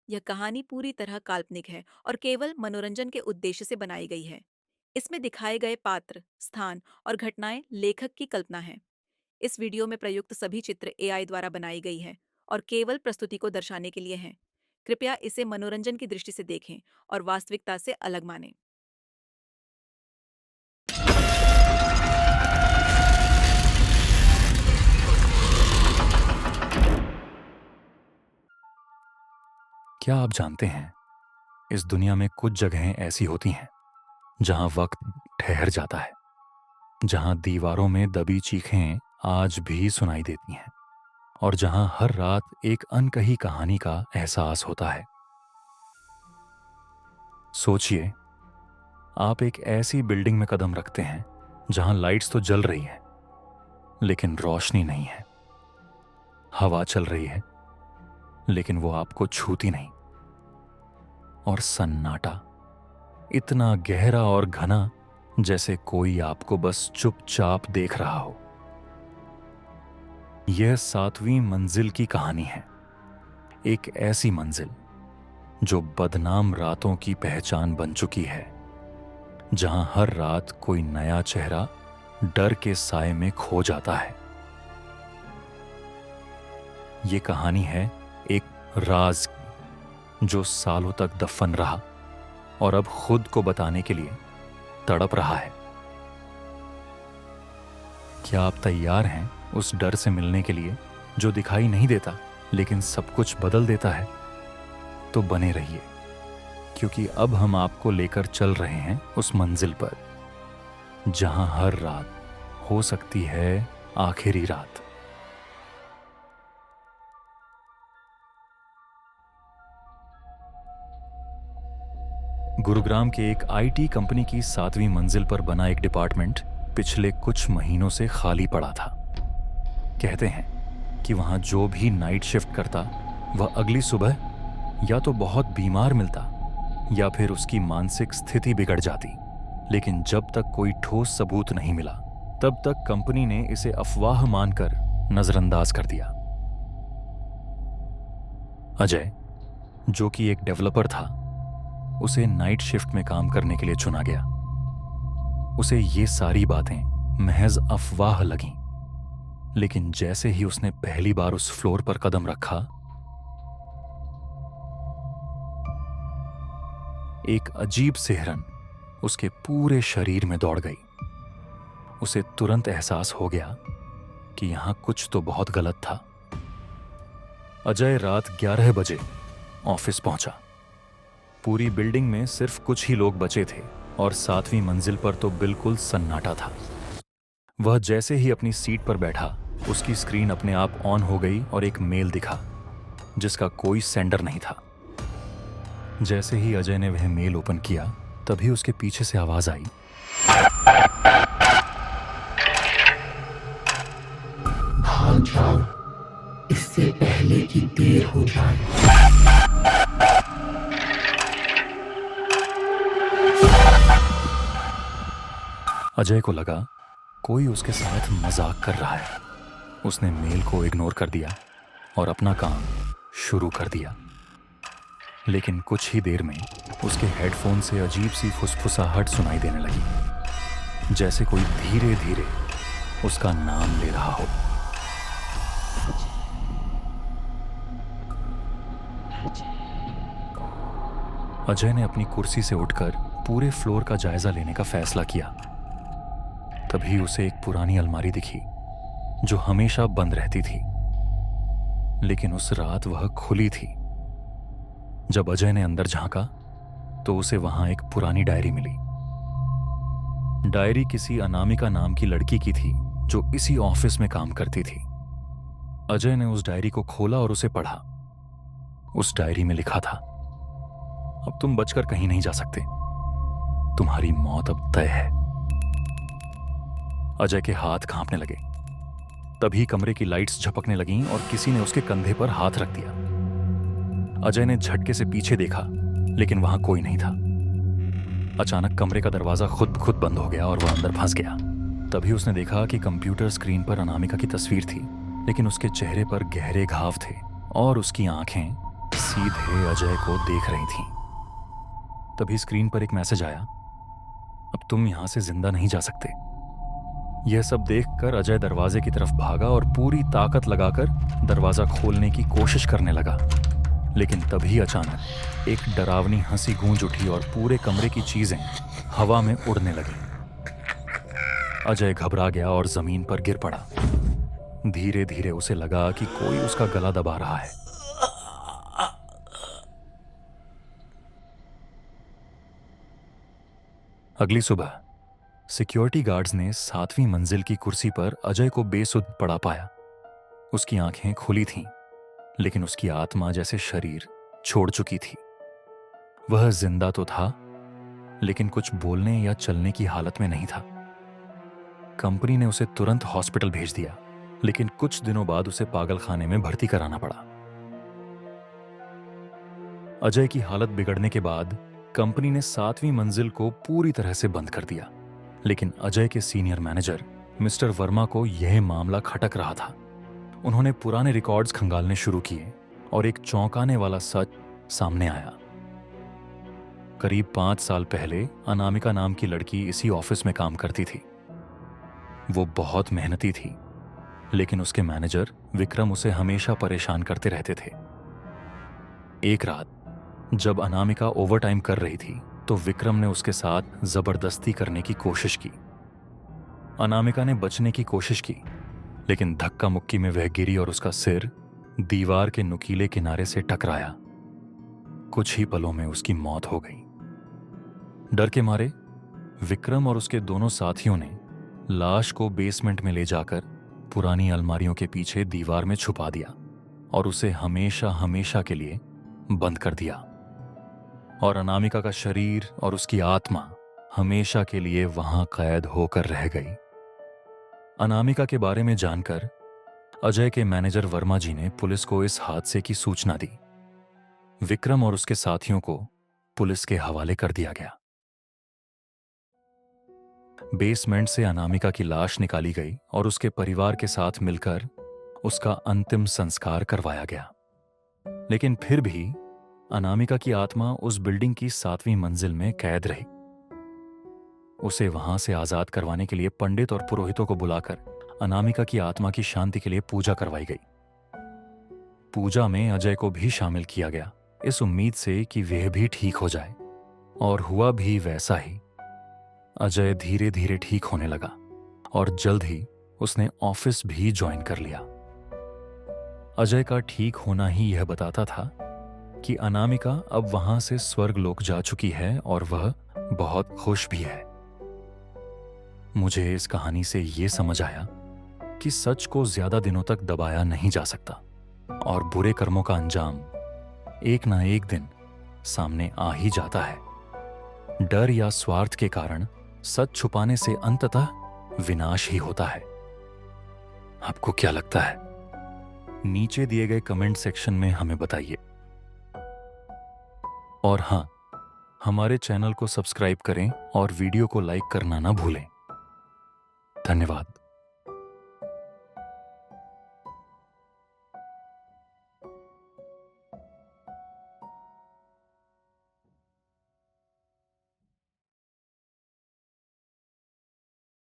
यह कहानी पूरी तरह काल्पनिक है और केवल मनोरंजन के उद्देश्य से बनाई गई है। इसमें दिखाए गए पात्र, स्थान और घटनाएं लेखक की कल्पना हैं। इस वीडियो में प्रयुक्त सभी चित्र एआई द्वारा बनाई गई है और केवल प्रस्तुति को दर्शाने के लिए हैं। कृपया इसे मनोरंजन की दृष्टि से देखें और वास्तविकता से अलग मानें। क्या आप जानते हैं, इस दुनिया में कुछ जगहें ऐसी होती हैं जहां वक्त ठहर जाता है, जहां दीवारों में दबी चीखें आज भी सुनाई देती हैं और जहां हर रात एक अनकही कहानी का एहसास होता है। सोचिए, आप एक ऐसी बिल्डिंग में कदम रखते हैं जहां लाइट्स तो जल रही हैं, लेकिन रोशनी नहीं है। हवा चल रही है, लेकिन वो आपको छूती नहीं। और सन्नाटा इतना गहरा और घना, जैसे कोई आपको बस चुपचाप देख रहा हो। यह 7वीं मंजिल की कहानी है। एक ऐसी मंजिल जो बदनाम रातों की पहचान बन चुकी है, जहां हर रात कोई नया चेहरा डर के साए में खो जाता है। ये कहानी है एक राज की, जो सालों तक दफन रहा और अब खुद को बताने के लिए तड़प रहा है। क्या आप तैयार हैं उस डर से मिलने के लिए जो दिखाई नहीं देता लेकिन सब कुछ बदल देता है? तो बने रहिए, क्योंकि अब हम आपको लेकर चल रहे हैं उस मंजिल पर जहां हर रात हो सकती है आखिरी रात। गुरुग्राम के एक आईटी कंपनी की 7वीं मंजिल पर बना एक डिपार्टमेंट पिछले कुछ महीनों से खाली पड़ा था। कहते हैं कि वहां जो भी नाइट शिफ्ट करता, वह अगली सुबह या तो बहुत बीमार मिलता या फिर उसकी मानसिक स्थिति बिगड़ जाती। लेकिन जब तक कोई ठोस सबूत नहीं मिला, तब तक कंपनी ने इसे अफवाह मानकर नजरअंदाज कर दिया। अजय, जो कि एक डेवलपर था, उसे नाइट शिफ्ट में काम करने के लिए चुना गया। उसे ये सारी बातें महज अफवाह लगीं, लेकिन जैसे ही उसने पहली बार उस फ्लोर पर कदम रखा, एक अजीब सिहरन उसके पूरे शरीर में दौड़ गई। उसे तुरंत एहसास हो गया कि यहां कुछ तो बहुत गलत था। अजय रात 11 बजे ऑफिस पहुंचा। पूरी बिल्डिंग में सिर्फ कुछ ही लोग बचे थे और 7वीं मंजिल पर तो बिल्कुल सन्नाटा था। वह जैसे ही अपनी सीट पर बैठा, उसकी स्क्रीन अपने आप ऑन हो गई और एक मेल दिखा जिसका कोई सेंडर नहीं था। जैसे ही अजय ने वह मेल ओपन किया, तभी उसके पीछे से आवाज आई, भाग जाओ, इससे पहले कि देर हो जाए। अजय को लगा कोई उसके साथ मजाक कर रहा है। उसने मेल को इग्नोर कर दिया और अपना काम शुरू कर दिया। लेकिन कुछ ही देर में उसके हेडफोन से अजीब सी फुसफुसाहट सुनाई देने लगी, जैसे कोई धीरे धीरे उसका नाम ले रहा हो। अजय ने अपनी कुर्सी से उठकर पूरे फ्लोर का जायजा लेने का फैसला किया। तभी उसे एक पुरानी अलमारी दिखी जो हमेशा बंद रहती थी, लेकिन उस रात वह खुली थी। जब अजय ने अंदर झांका तो उसे वहां एक पुरानी डायरी मिली। डायरी किसी अनामिका नाम की लड़की की थी जो इसी ऑफिस में काम करती थी। अजय ने उस डायरी को खोला और उसे पढ़ा। उस डायरी में लिखा था, अब तुम बचकर कहीं नहीं जा सकते, तुम्हारी मौत अब तय है। अजय के हाथ कांपने लगे। तभी कमरे की लाइट्स झपकने लगीं और किसी ने उसके कंधे पर हाथ रख दिया। अजय ने झटके से पीछे देखा, लेकिन वहां कोई नहीं था। अचानक कमरे का दरवाजा खुद खुद बंद हो गया और वह अंदर फंस गया। तभी उसने देखा कि कंप्यूटर स्क्रीन पर अनामिका की तस्वीर थी, लेकिन उसके चेहरे पर गहरे घाव थे और उसकी आंखें सीधे अजय को देख रही थीं। तभी स्क्रीन पर एक मैसेज आया, अब तुम यहां से जिंदा नहीं जा सकते। यह सब देखकर अजय दरवाजे की तरफ भागा और पूरी ताकत लगाकर दरवाजा खोलने की कोशिश करने लगा। लेकिन तभी अचानक एक डरावनी हंसी गूंज उठी और पूरे कमरे की चीजें हवा में उड़ने लगी। अजय घबरा गया और जमीन पर गिर पड़ा। धीरे धीरे उसे लगा कि कोई उसका गला दबा रहा है। अगली सुबह सिक्योरिटी गार्ड्स ने 7वीं मंजिल की कुर्सी पर अजय को बेसुध पड़ा पाया। उसकी आंखें खुली थीं, लेकिन उसकी आत्मा जैसे शरीर छोड़ चुकी थी। वह जिंदा तो था, लेकिन कुछ बोलने या चलने की हालत में नहीं था। कंपनी ने उसे तुरंत हॉस्पिटल भेज दिया, लेकिन कुछ दिनों बाद उसे पागलखाने में भर्ती कराना पड़ा। अजय की हालत बिगड़ने के बाद कंपनी ने 7वीं मंजिल को पूरी तरह से बंद कर दिया। लेकिन अजय के सीनियर मैनेजर मिस्टर वर्मा को यह मामला खटक रहा था। उन्होंने पुराने रिकॉर्ड्स खंगालने शुरू किए और एक चौंकाने वाला सच सामने आया। करीब 5 साल पहले अनामिका नाम की लड़की इसी ऑफिस में काम करती थी। वो बहुत मेहनती थी, लेकिन उसके मैनेजर विक्रम उसे हमेशा परेशान करते रहते थे। एक रात जब अनामिका ओवरटाइम कर रही थी, तो विक्रम ने उसके साथ जबरदस्ती करने की कोशिश की। अनामिका ने बचने की कोशिश की, लेकिन धक्का मुक्की में वह गिरी और उसका सिर दीवार के नुकीले किनारे से टकराया। कुछ ही पलों में उसकी मौत हो गई। डर के मारे विक्रम और उसके दोनों साथियों ने लाश को बेसमेंट में ले जाकर पुरानी अलमारियों के पीछे दीवार में छुपा दिया और उसे हमेशा हमेशा के लिए बंद कर दिया। और अनामिका का शरीर और उसकी आत्मा हमेशा के लिए वहां कैद होकर रह गई। अनामिका के बारे में जानकर अजय के मैनेजर वर्मा जी ने पुलिस को इस हादसे की सूचना दी। विक्रम और उसके साथियों को पुलिस के हवाले कर दिया गया। बेसमेंट से अनामिका की लाश निकाली गई और उसके परिवार के साथ मिलकर उसका अंतिम संस्कार करवाया गया। लेकिन फिर भी अनामिका की आत्मा उस बिल्डिंग की 7वीं मंजिल में कैद रही। उसे वहां से आजाद करवाने के लिए पंडित और पुरोहितों को बुलाकर अनामिका की आत्मा की शांति के लिए पूजा करवाई गई। पूजा में अजय को भी शामिल किया गया, इस उम्मीद से कि वह भी ठीक हो जाए। और हुआ भी वैसा ही। अजय धीरे धीरे ठीक होने लगा और जल्द ही उसने ऑफिस भी ज्वाइन कर लिया। अजय का ठीक होना ही यह बताता था कि अनामिका अब वहां से स्वर्गलोक जा चुकी है और वह बहुत खुश भी है। मुझे इस कहानी से यह समझ आया कि सच को ज्यादा दिनों तक दबाया नहीं जा सकता और बुरे कर्मों का अंजाम एक ना एक दिन सामने आ ही जाता है। डर या स्वार्थ के कारण सच छुपाने से अंततः विनाश ही होता है। आपको क्या लगता है? नीचे दिए गए कमेंट सेक्शन में हमें बताइए। और हां, हमारे चैनल को सब्सक्राइब करें और वीडियो को लाइक करना ना भूलें। धन्यवाद।